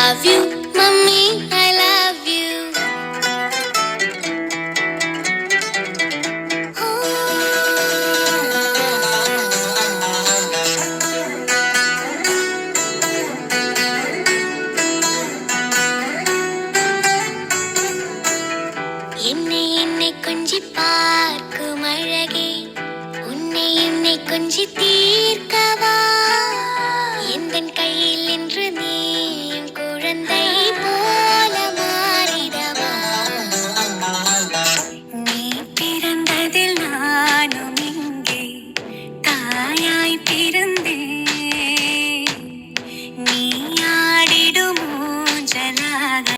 love you, mummy, I love you. என்னை என்னை கொஞ்சி பார்க்கும் அழகே, உன்னை என்னை கொஞ்சி தீர்க்கவா, எந்தன் கையில் என்று நீயும் குழந்தை போல மாறிடவா. நீ பிறந்ததில் நானும் இங்கே தாயாய் பிறந்த